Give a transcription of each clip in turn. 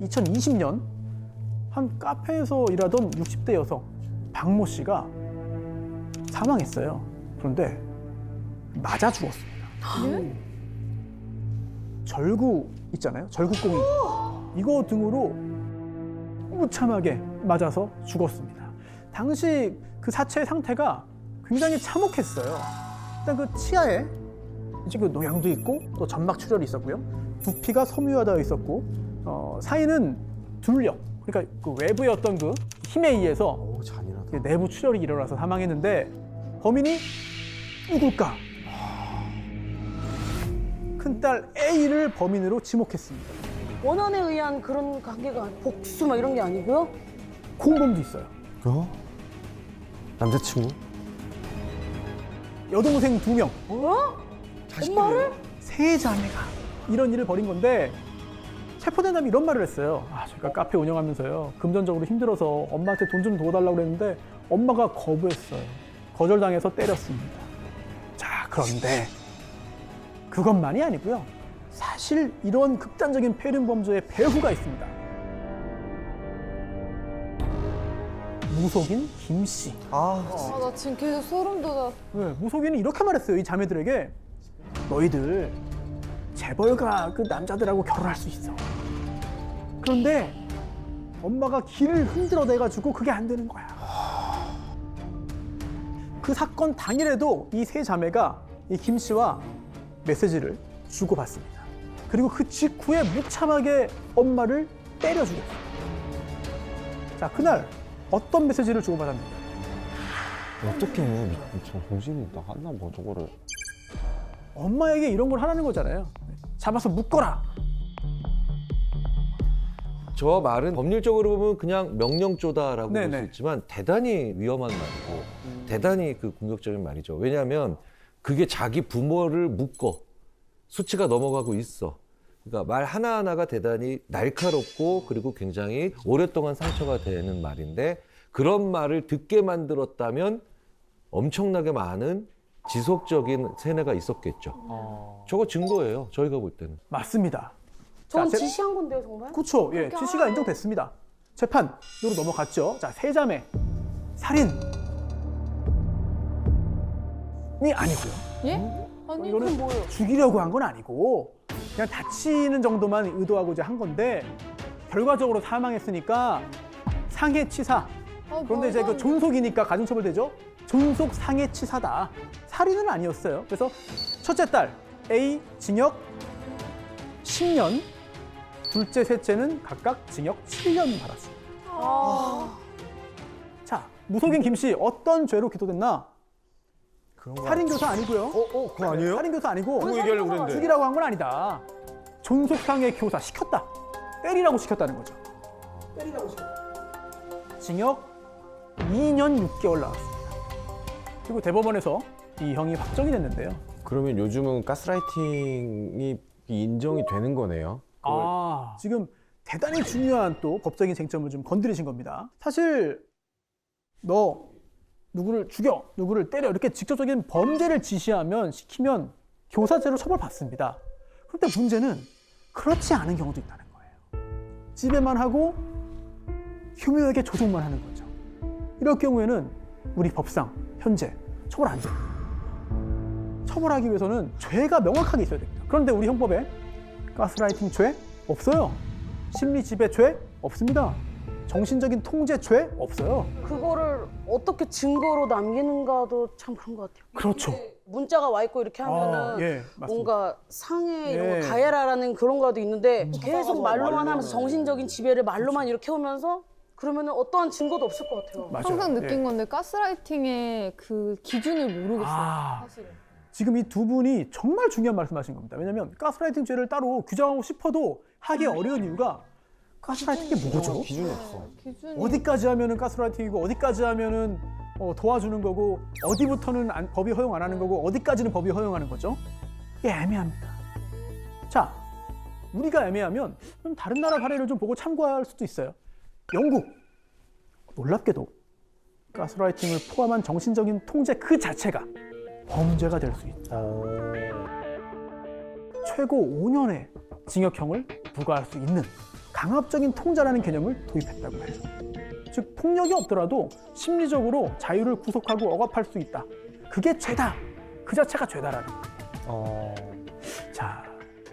2020년 한 카페에서 일하던 60대 여성 박모 씨가 사망했어요. 그런데 맞아 죽었습니다. 절구 있잖아요. 절구공이 이거 등으로 무참하게 맞아서 죽었습니다. 당시 그 사체의 상태가 굉장히 참혹했어요. 일단 그 치아에 이제 그 노양도 있고 또 점막 출혈이 있었고요. 부피가 섬유화되어 있었고 사인은 둘력, 그러니까 그 외부의 어떤 그 힘에 의해서 잔인하다. 내부 출혈이 일어나서 사망했는데 범인이 누굴까? 큰딸 A를 범인으로 지목했습니다. 원한에 의한 그런 관계가 복수 막 이런 게 아니고요? 공범도 있어요. 남자친구? 여동생 2명, 엄마를? 세 자매가 이런 일을 벌인 건데 체포된다면 이런 말을 했어요. 저희가 카페 운영하면서요. 금전적으로 힘들어서 엄마한테 돈 좀 도와달라고 그랬는데 엄마가 거부했어요. 거절당해서 때렸습니다. 자, 그런데 그것만이 아니고요. 사실 이런 극단적인 폐륜범죄의 배후가 있습니다. 무속인 김 씨. 나 지금 계속 소름 돋아. 네, 무속인은 이렇게 말했어요. 이 자매들에게 너희들 재벌가 그 남자들하고 결혼할 수 있어. 그런데 엄마가 길을 흔들어대가지고 그게 안 되는 거야. 그 사건 당일에도 이 세 자매가 이 김 씨와 메시지를 주고받습니다. 그리고 그 직후에 무참하게 엄마를 때려 죽였어요. 자, 그날 어떤 메시지를 주고받았는가? 어떻게 정신이 나갔나 뭐 저거를. 엄마에게 이런 걸 하라는 거잖아요. 잡아서 묶어라. 저 말은 법률적으로 보면 그냥 명령조다라고 볼 네네. 수 있지만 대단히 위험한 말이고 대단히 그 공격적인 말이죠. 왜냐하면 그게 자기 부모를 묶어 수치가 넘어가고 있어. 그러니까 말 하나하나가 대단히 날카롭고 그리고 굉장히 오랫동안 상처가 되는 말인데 그런 말을 듣게 만들었다면 엄청나게 많은 지속적인 세뇌가 있었겠죠. 저거 증거예요. 저희가 볼 때는. 맞습니다. 저건 자, 지시한 건데요, 정말? 그렇죠. 예, 지시가 인정됐습니다. 재판으로 넘어갔죠. 자, 세 자매 살인이 아니고요. 예? 아니, 이거는 뭐예요? 죽이려고 한 건 아니고 그냥 다치는 정도만 의도하고 이제 한 건데 결과적으로 사망했으니까 상해치사. 그런데 이제 그 존속이니까 가중처벌되죠. 존속 상해치사다. 살인은 아니었어요. 그래서 첫째 딸 A 징역 10년, 둘째, 셋째는 각각 징역 7년 받았습니다. 자, 무속인 김 씨 어떤 죄로 기소됐나? 살인교사 아니고요. 그거 아니에요? 살인교사 아니고 그거 얘기하려고 그랬는데. 죽이라고 한 건 아니다. 존속상해 교사 시켰다. 때리라고 시켰다는 거죠. 때리라고 시켰다. 징역 2년 6개월 나왔습니다. 그리고 대법원에서 이 형이 확정이 됐는데요. 그러면 요즘은 가스라이팅이 인정이 되는 거네요. 지금 대단히 중요한 또 법적인 쟁점을 좀 건드리신 겁니다. 사실 너 누구를 죽여, 누구를 때려 이렇게 직접적인 범죄를 지시하면 시키면 교사죄로 처벌받습니다. 그런데 문제는 그렇지 않은 경우도 있다는 거예요. 지배만 하고 교묘하게 조종만 하는 거죠. 이럴 경우에는 우리 법상 현재 처벌 안 돼요. 처벌하기 위해서는 죄가 명확하게 있어야 됩니다. 그런데 우리 형법에 가스라이팅 죄 없어요. 심리 지배 죄 없습니다. 정신적인 통제 죄 없어요. 그거를 어떻게 증거로 남기는가도 참 그런 것 같아요. 그렇죠. 문자가 와 있고 이렇게 하면은 예, 맞습니다. 뭔가 상해 이런 예. 거 가해라라는 그런 거도 있는데 계속 말로만 하면서 정신적인 지배를 말로만 이렇게 오면서 그러면은 어떠한 증거도 없을 것 같아요. 맞아요. 항상 느낀 예. 건데 가스라이팅의 그 기준을 모르겠어요. 사실은. 지금 이 두 분이 정말 중요한 말씀하신 겁니다. 왜냐하면 가스라이팅 죄를 따로 규정하고 싶어도 하기 어려운 이유가 가스라이팅이 뭐죠? 기준이 없어. 기준이 어디까지 하면은 가스라이팅이고 어디까지 하면은 도와주는 거고 어디부터는 법이 허용 안 하는 거고 어디까지는 법이 허용하는 거죠? 이게 애매합니다. 자, 우리가 애매하면 그럼 다른 나라 사례를 좀 보고 참고할 수도 있어요. 영국, 놀랍게도 가스라이팅을 포함한 정신적인 통제 그 자체가 범죄가 될 수 있다. 최고 5년의 징역형을 부과할 수 있는 강압적인 통제라는 개념을 도입했다고 해요. 즉 폭력이 없더라도 심리적으로 자유를 구속하고 억압할 수 있다. 그게 죄다. 그 자체가 죄다라는 거예요. 자,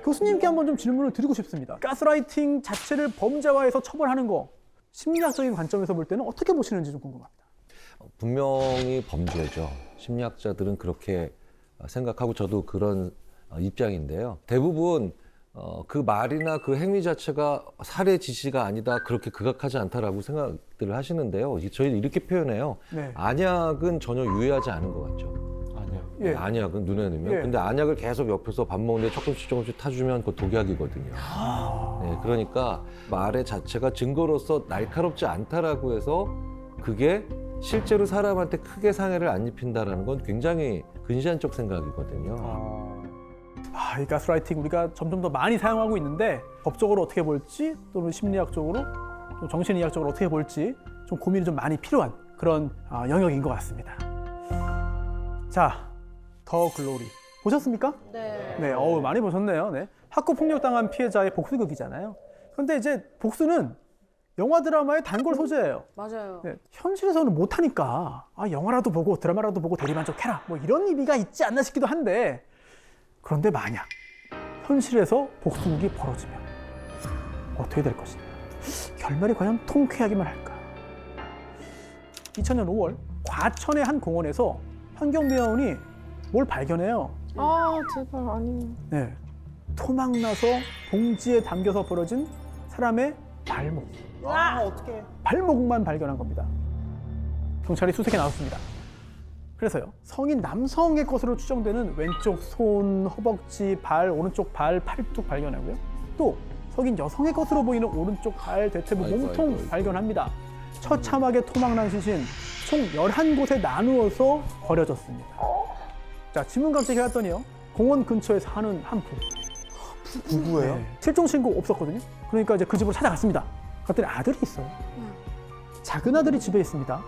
교수님께 한번 좀 질문을 드리고 싶습니다. 가스라이팅 자체를 범죄화해서 처벌하는 거 심리학적인 관점에서 볼 때는 어떻게 보시는지 좀 궁금합니다. 분명히 범죄죠. 심리학자들은 그렇게 생각하고 저도 그런 입장인데요. 대부분 그 말이나 그 행위 자체가 살해 지시가 아니다, 그렇게 극악하지 않다라고 생각들을 하시는데요. 저희는 이렇게 표현해요. 네. 안약은 전혀 유해하지 않은 것 같죠. 예. 안약은 눈에 넣으면. 예. 근데 안약을 계속 옆에서 밥 먹는데 조금씩 타주면 그거 독약이거든요. 네, 그러니까 말의 자체가 증거로서 날카롭지 않다라고 해서 그게 실제로 사람한테 크게 상해를 안 입힌다라는 건 굉장히 근시안적 생각이거든요. 이 가스라이팅 우리가 점점 더 많이 사용하고 있는데 법적으로 어떻게 볼지 또는 심리학적으로 또 정신의학적으로 어떻게 볼지 좀 고민이 좀 많이 필요한 그런 영역인 것 같습니다. 자, 더 글로리 보셨습니까? 네. 네, 많이 보셨네요. 네. 학교 폭력 당한 피해자의 복수극이잖아요. 그런데 이제 복수는 영화 드라마의 단골 소재예요. 맞아요. 네, 현실에서는 못하니까 영화라도 보고 드라마라도 보고 대리만족해라 뭐 이런 의미가 있지 않나 싶기도 한데, 그런데 만약 현실에서 복수극이 벌어지면 어떻게 될 것인가? 결말이 과연 통쾌하기만 할까? 2000년 5월 과천의 한 공원에서 환경미화원이 뭘 발견해요. 아 제발 아니. 네, 토막나서 봉지에 담겨서 벌어진 사람의 발목. 어떡해. 발목만 발견한 겁니다. 경찰이 수색에 나왔습니다. 그래서요, 성인 남성의 것으로 추정되는 왼쪽 손, 허벅지, 발, 오른쪽 발, 팔뚝 발견하고요. 또 성인 여성의 것으로 보이는 오른쪽 발, 대퇴부, 아이고, 몸통 아이고. 발견합니다. 처참하게 토막난 시신 총 11곳에 나누어서 버려졌습니다. 자, 지문감식 해왔더니요, 공원 근처에 사는 한 부부예요? 실종 신고 없었거든요. 그러니까 이제 그 집으로 찾아갔습니다. 그랬더니 아들이 있어요. 작은 아들이 집에 있습니다.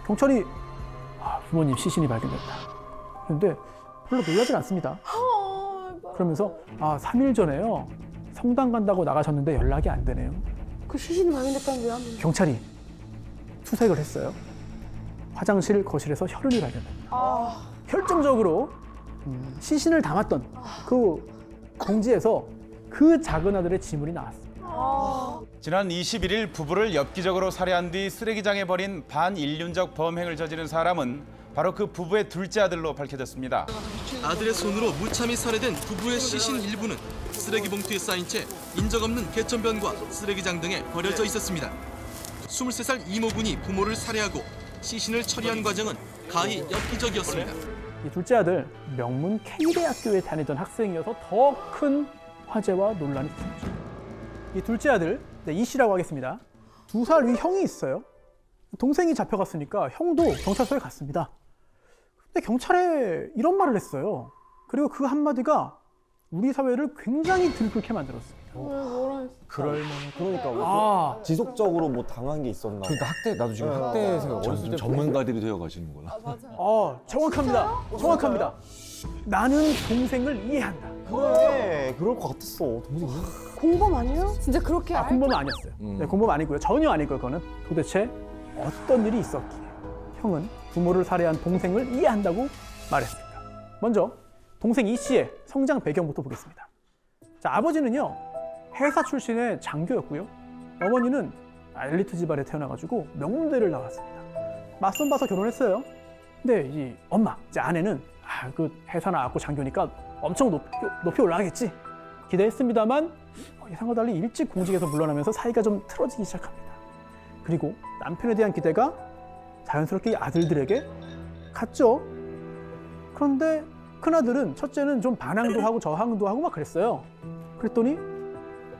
경찰이 부모님 시신이 발견됐다. 그런데 별로 놀라진 않습니다. 그러면서 3일 전에요, 성당 간다고 나가셨는데 연락이 안 되네요. 그 시신이 발견됐다는 왜 하면? 경찰이 수색을 했어요. 화장실, 거실에서 혈흔이 발견됩니다. 결정적으로 시신을 담았던 그 봉지에서 그 작은 아들의 지문이 나왔습니다. 지난 21일 부부를 엽기적으로 살해한 뒤 쓰레기장에 버린 반인륜적 범행을 저지른 사람은 바로 그 부부의 둘째 아들로 밝혀졌습니다. 아들의 손으로 무참히 살해된 부부의 시신 일부는 쓰레기 봉투에 쌓인 채 인적 없는 개천변과 쓰레기장 등에 버려져 있었습니다. 23살 이모군이 부모를 살해하고 시신을 처리한 과정은 가히 엽기적이었습니다. 이 둘째 아들, 명문 K대학교에 다니던 학생이어서 더 큰 화제와 논란이 있었죠. 이 둘째 아들, 이 씨라고 하겠습니다. 2살 위 형이 있어요. 동생이 잡혀갔으니까 형도 경찰서에 갔습니다. 근데 경찰에 이런 말을 했어요. 그리고 그 한마디가 우리 사회를 굉장히 들끓게 만들었습니다. 그러니까 지속적으로 뭐 당한 게 있었나? 그러니까 학대, 나도 지금 학대 생각 어렸을 때 전문가들이 되어가시는구나. 정확합니다. 정확합니다. 나는 동생을 이해한다. 그래, 그럴 것 같았어. 동생이. 공범 아니에요? 진짜 그렇게 공범은 아니었어요. 네, 공범 아니고요. 전혀 아니고요. 그거는 도대체 어떤 일이 있었기에 형은 부모를 살해한 동생을 이해한다고 말했습니다. 먼저 동생 이 씨의 성장 배경부터 보겠습니다. 자, 아버지는요, 회사 출신의 장교였고요. 어머니는 엘리트 집안에 태어나가지고 명문대를 나왔습니다. 맞선 봐서 결혼했어요. 근데 이 엄마, 이제 아내는 그 회사 나왔고 장교니까 엄청 높이 올라가겠지 기대했습니다만 예상과 달리 일찍 공직에서 물러나면서 사이가 좀 틀어지기 시작합니다. 그리고 남편에 대한 기대가 자연스럽게 아들들에게 갔죠. 그런데 큰아들은, 첫째는 좀 반항도 하고 저항도 하고 막 그랬어요. 그랬더니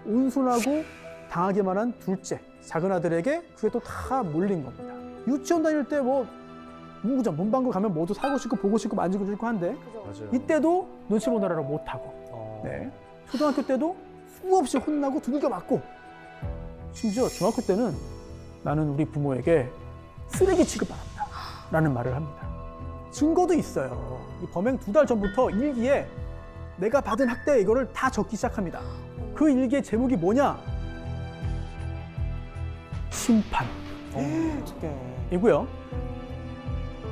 온순하고 당하기만 한 둘째, 작은 아들에게 그게 또 다 몰린 겁니다. 유치원 다닐 때 뭐 문구점, 문방구 가면 모두 사고 싶고 보고 싶고 만지고 싶고 한데 이때도 눈치 보느라고 못하고, 네. 초등학교 때도 수없이 혼나고 두들겨 맞고, 심지어 중학교 때는 나는 우리 부모에게 쓰레기 취급받았다 라는 말을 합니다. 증거도 있어요. 이 범행 2달 전부터 일기에 내가 받은 학대 이거를 다 적기 시작합니다. 그 일기의 제목이 뭐냐? 이고요.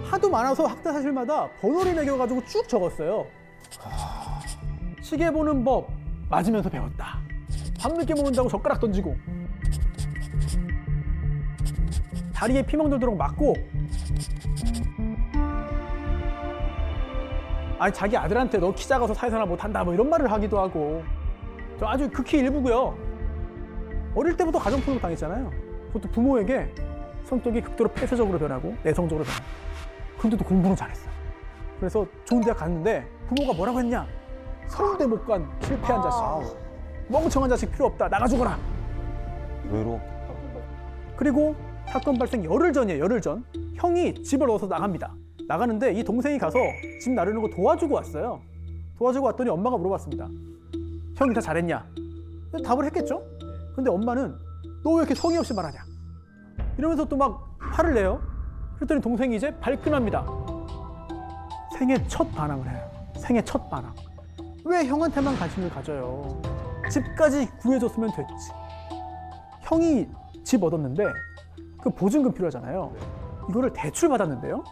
하도 많아서 학대 사실마다 번호를 매겨가지고 쭉 적었어요. 시계 보는 법 맞으면서 배웠다. 밤늦게 먹는다고 젓가락 던지고, 다리에 피멍 들도록 맞고, 아니 자기 아들한테 너 키 작아서 사회생활 못한다 뭐 이런 말을 하기도 하고. 저 아주 극히 일부고요. 어릴 때부터 가정폭력 당했잖아요. 그것도 부모에게 성격이 극도로 폐쇄적으로 변하고 내성적으로 변하고. 그런데도 공부는 잘했어요. 그래서 좋은 대학 갔는데 부모가 뭐라고 했냐? 서울대 못 간 실패한 자식, 멍청한 자식 필요 없다, 나가 죽어라. 외로. 그리고 사건 발생 열흘 전이에요. 열흘 전 형이 집을 넣어서 나갑니다. 나가는데 이 동생이 가서 집 나르는 거 도와주고 왔어요. 도와주고 왔더니 엄마가 물어봤습니다. 형이 다 잘했냐? 답을 했겠죠? 근데 엄마는 너 왜 이렇게 성의 없이 말하냐? 이러면서 또 막 화를 내요. 그랬더니 동생이 이제 발끈합니다. 생애 첫 반항을 해요. 생애 첫 반항. 왜 형한테만 관심을 가져요? 집까지 구해줬으면 됐지. 형이 집 얻었는데 그 보증금 필요하잖아요. 이거를 대출 받았는데요.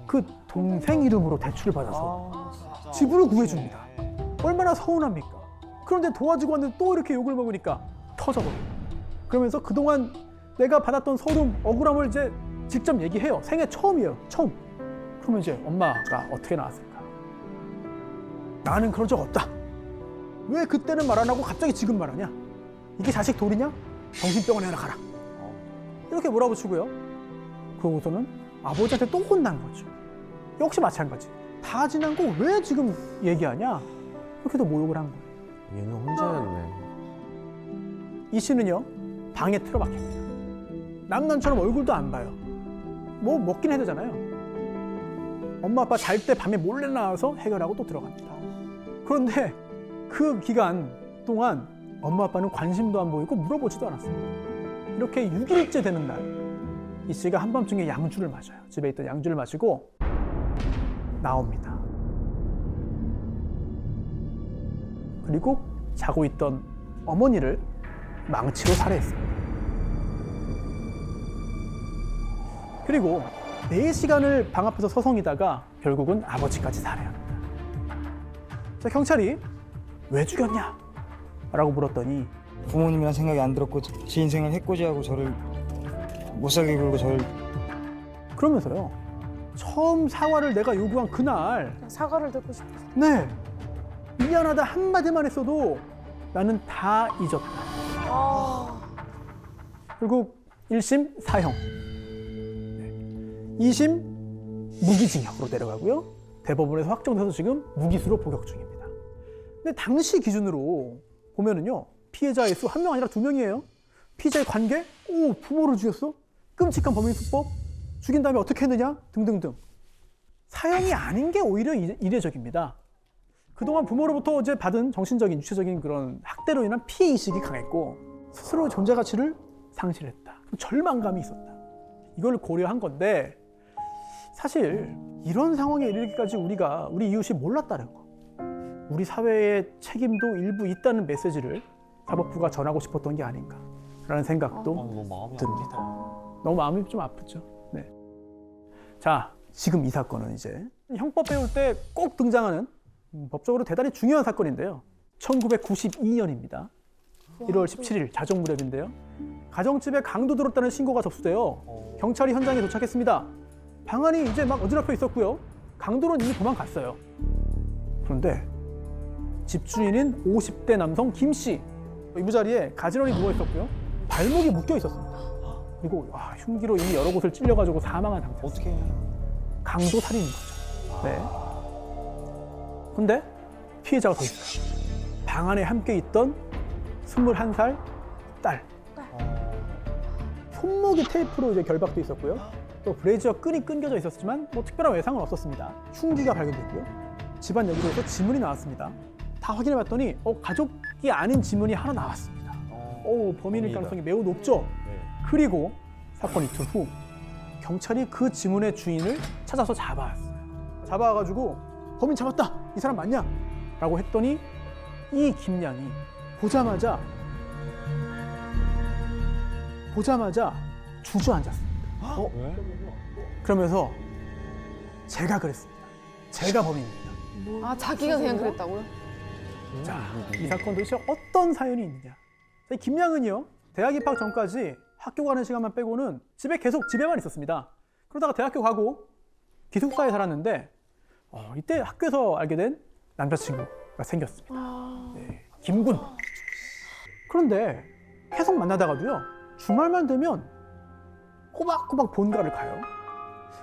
그 동생 이름으로 대출을 받아서 집을 구해줍니다. 얼마나 서운합니까? 그런데 도와주고 왔는데 또 이렇게 욕을 먹으니까 터져버려요. 그러면서 그동안 내가 받았던 서름, 억울함을 이제 직접 얘기해요. 생애 처음이에요. 처음. 그러면 이제 엄마가 어떻게 나왔을까? 나는 그런 적 없다. 왜 그때는 말 안 하고 갑자기 지금 말하냐? 이게 자식 도리냐? 정신병원에 하나 가라. 이렇게 몰아붙이고요. 그러고서는 아버지한테 또 혼난 거죠. 역시 마찬가지. 다 지난 거 왜 지금 얘기하냐? 이렇게도 모욕을 한 거예요. 얘는 혼자였네. 이 씨는요, 방에 틀어박힙니다. 남남처럼 얼굴도 안 봐요. 뭐 먹긴 해야 되잖아요. 엄마 아빠 잘 때 밤에 몰래 나와서 해결하고 또 들어갑니다. 그런데 그 기간 동안 엄마 아빠는 관심도 안 보이고 물어보지도 않았어요. 이렇게 6일째 되는 날, 이 씨가 한밤중에 양주를 마셔요. 집에 있던 양주를 마시고 나옵니다. 그리고 자고 있던 어머니를 망치로 살해했습니다. 그리고 4시간을 방 앞에서 서성이다가 결국은 아버지까지 살해합니다. 자, 경찰이 왜 죽였냐? 라고 물었더니 부모님이란 생각이 안 들었고 제 인생을 해코지하고 저를 못 살게 굴고 저를 그러면서요. 처음 사과를 내가 요구한 그날 사과를 듣고 싶어서. 네, 미안하다 한마디만 했어도 나는 다 잊었다. 결국 1심 사형, 2심 무기징역으로 내려가고요. 대법원에서 확정돼서 지금 무기수로 복역 중입니다. 근데 당시 기준으로 보면은요, 피해자의 수 1명 아니라 2명이에요. 피해자의 관계, 오, 부모를 죽였어? 끔찍한 범행 수법, 죽인 다음에 어떻게 했느냐? 등등등. 사형이 아닌 게 오히려 이례적입니다. 그동안 부모로부터 이제 받은 정신적인, 육체적인 그런 학대로 인한 피해 의식이 강했고 스스로의 존재 가치를 상실했다. 절망감이 있었다. 이걸 고려한 건데 사실 이런 상황에 이르기까지 우리 이웃이 몰랐다는 거. 우리 사회의 책임도 일부 있다는 메시지를 사법부가 전하고 싶었던 게 아닌가라는 생각도 너무 마음이 듭니다. 너무 마음이 좀 아프죠. 네. 자, 지금 이 사건은 이제 형법 배울 때 꼭 등장하는 법적으로 대단히 중요한 사건인데요. 1992년입니다. 1월 17일 자정 무렵인데요. 가정집에 강도 들었다는 신고가 접수돼요. 경찰이 현장에 도착했습니다. 방 안이 이제 막 어지럽혀 있었고요. 강도는 이미 도망갔어요. 그런데 집주인인 50대 남성 김 씨, 이부자리에 가지런히 누워 있었고요. 발목이 묶여 있었습니다. 그리고 흉기로 이미 여러 곳을 찔려가지고 사망한 상태. 어떻게 해? 강도 살인인 거죠. 네. 근데 피해자가 더 있어요. 방 안에 함께 있던 21살 딸. 손목이 테이프로 이제 결박돼 있었고요. 또 브레이저 끈이 끊겨져 있었지만 뭐 특별한 외상은 없었습니다. 흉기가 발견됐고요. 집안 여기로서 지문이 나왔습니다. 다 확인해봤더니 가족이 아닌 지문이 하나 나왔습니다. 범인일 가능성이 매우 높죠. 그리고 사건 이틀 후 경찰이 그 지문의 주인을 찾아서 잡아왔어요. 잡아와가지고 범인 잡았다. 이 사람 맞냐? 라고 했더니 이 김양이 보자마자 주저앉았습니다. 왜? 그러면서 제가 그랬습니다. 제가 범인입니다. 아, 자기가 그냥 그랬다고요? 자, 이 사건 도대체 어떤 사연이 있느냐? 이 김양은요, 대학 입학 전까지 학교 가는 시간만 빼고는 집에만 있었습니다. 그러다가 대학교 가고 기숙사에 살았는데 이때 학교에서 알게 된 남자친구가 생겼습니다. 네, 김군. 그런데 계속 만나다가도요, 주말만 되면 꼬박꼬박 본가를 가요.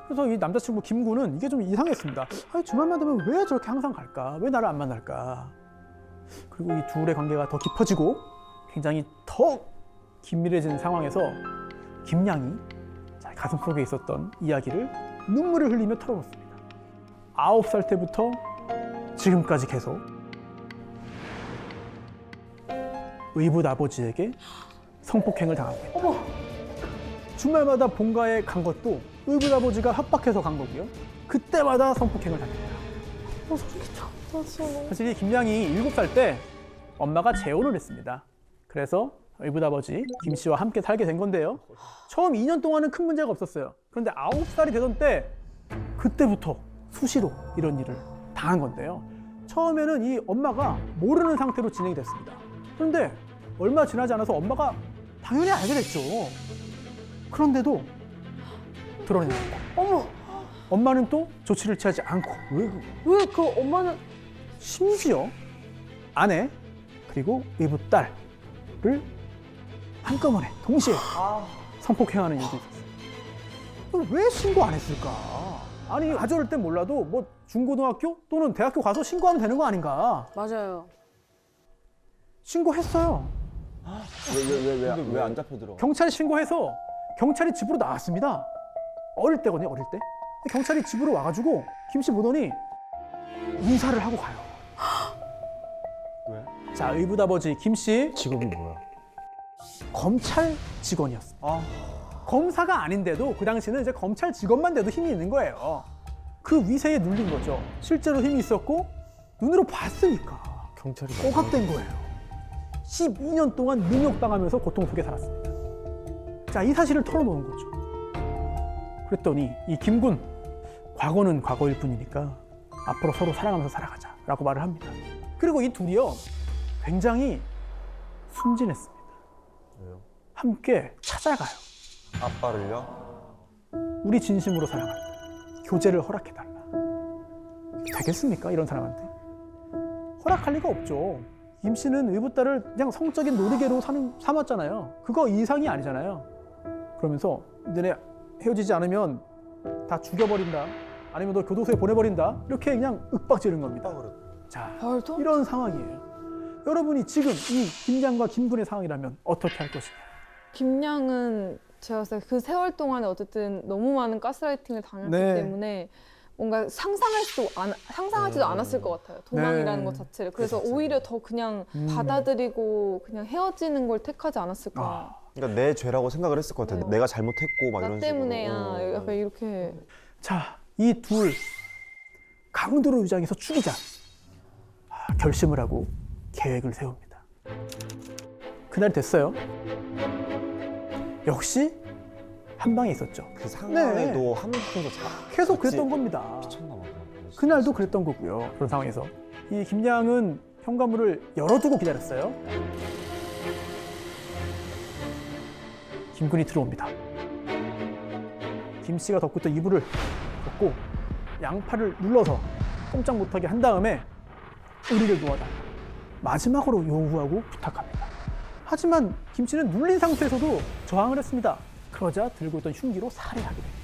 그래서 이 남자친구 김군은 이게 좀 이상했습니다. 아니, 주말만 되면 왜 저렇게 항상 갈까? 왜 나를 안 만날까? 그리고 이 둘의 관계가 더 깊어지고 굉장히 더 긴밀해진 상황에서 김양이 가슴속에 있었던 이야기를 눈물을 흘리며 털어놓습니다. 9살 때부터 지금까지 계속 의붓 아버지에게 성폭행을 당하고 있다. 주말마다 본가에 간 것도 의붓 아버지가 협박해서 간 거고요. 그때마다 성폭행을 당했다. 사실 이 김양이 7살 때 엄마가 재혼을 했습니다. 그래서 의붓 아버지 김 씨와 함께 살게 된 건데요. 처음 2년 동안은 큰 문제가 없었어요. 그런데 9살이 되던 때 그때부터 수시로 이런 일을 당한 건데요. 처음에는 이 엄마가 모르는 상태로 진행이 됐습니다. 그런데 얼마 지나지 않아서 엄마가 당연히 알게 됐죠. 그런데도 드러냅니다. 어머, 엄마는 또 조치를 취하지 않고 왜 그 엄마는 심지어 아내 그리고 의붓 딸을 한꺼번에 동시에 성폭행하는 일도 있었어요. 왜 신고 안 했을까? 아니 가져올 땐 몰라도 뭐 중고등학교 또는 대학교 가서 신고하면 되는 거 아닌가? 맞아요. 신고했어요. 왜 안 잡혀 들어? 경찰에 신고해서 경찰이 집으로 나왔습니다. 어릴 때거든요, 어릴 때. 경찰이 집으로 와가지고 김 씨 보더니 인사를 하고 가요. 왜? 자, 의붓 아버지 김 씨 직업이 뭐야? 검찰 직원이었습니다. 검사가 아닌데도 그 당시는 이제 검찰 직원만 돼도 힘이 있는 거예요. 그 위세에 눌린 거죠. 실제로 힘이 있었고 눈으로 봤으니까 경찰이 꼬각된 거예요. 12년 동안 능욕당하면서 고통 속에 살았습니다. 자, 이 사실을 털어놓은 거죠. 그랬더니 이 김군, 과거는 과거일 뿐이니까 앞으로 서로 사랑하면서 살아가자라고 말을 합니다. 그리고 이 둘이요, 굉장히 순진했습니다. 왜요? 함께 찾아가요. 아빠를요? 우리 진심으로 사랑한다. 교제를 허락해달라. 되겠습니까? 이런 사람한테. 허락할 리가 없죠. 김 씨는 의붓 딸을 그냥 성적인 놀이개로 삼았잖아요. 그거 이상이 아니잖아요. 그러면서 너네 헤어지지 않으면 다 죽여버린다. 아니면 너 교도소에 보내버린다. 이렇게 그냥 윽박지른 겁니다. 자, 말도? 이런 상황이에요. 여러분이 지금 이 김양과 김군의 상황이라면 어떻게 할 것이냐. 김양은 제가 봤을 때 그 세월 동안에 어쨌든 너무 많은 가스라이팅을 당했기 네. 때문에 뭔가 상상하지도 않았을 것 같아요. 도망이라는 네. 것 자체를. 그래서 오히려 더 그냥 받아들이고 그냥 헤어지는 걸 택하지 않았을까. 그러니까 내 죄라고 생각을 했을 것 같아. 네. 내가 잘못했고 막 나 이런 때문에야 식으로. 약간 이렇게. 자, 이 둘 강도로 유장해서 죽이자. 결심을 하고 계획을 세웁니다. 그날 됐어요. 역시 한 방에 있었죠. 그 상황에도 네. 한국에서 계속 그랬던 겁니다. 미쳤나 봐. 그날도 그랬던 거고요. 그런 상황에서 이 김양은 현관문을 열어두고 기다렸어요. 김군이 들어옵니다. 김 씨가 덮고 있던 이불을 덮고 양팔을 눌러서 꼼짝 못하게 한 다음에 우리를 놓아달라. 마지막으로 요구하고 부탁합니다. 하지만 김 씨는 눌린 상태에서도 저항을 했습니다. 그러자 들고 있던 흉기로 살해하게 됩니다.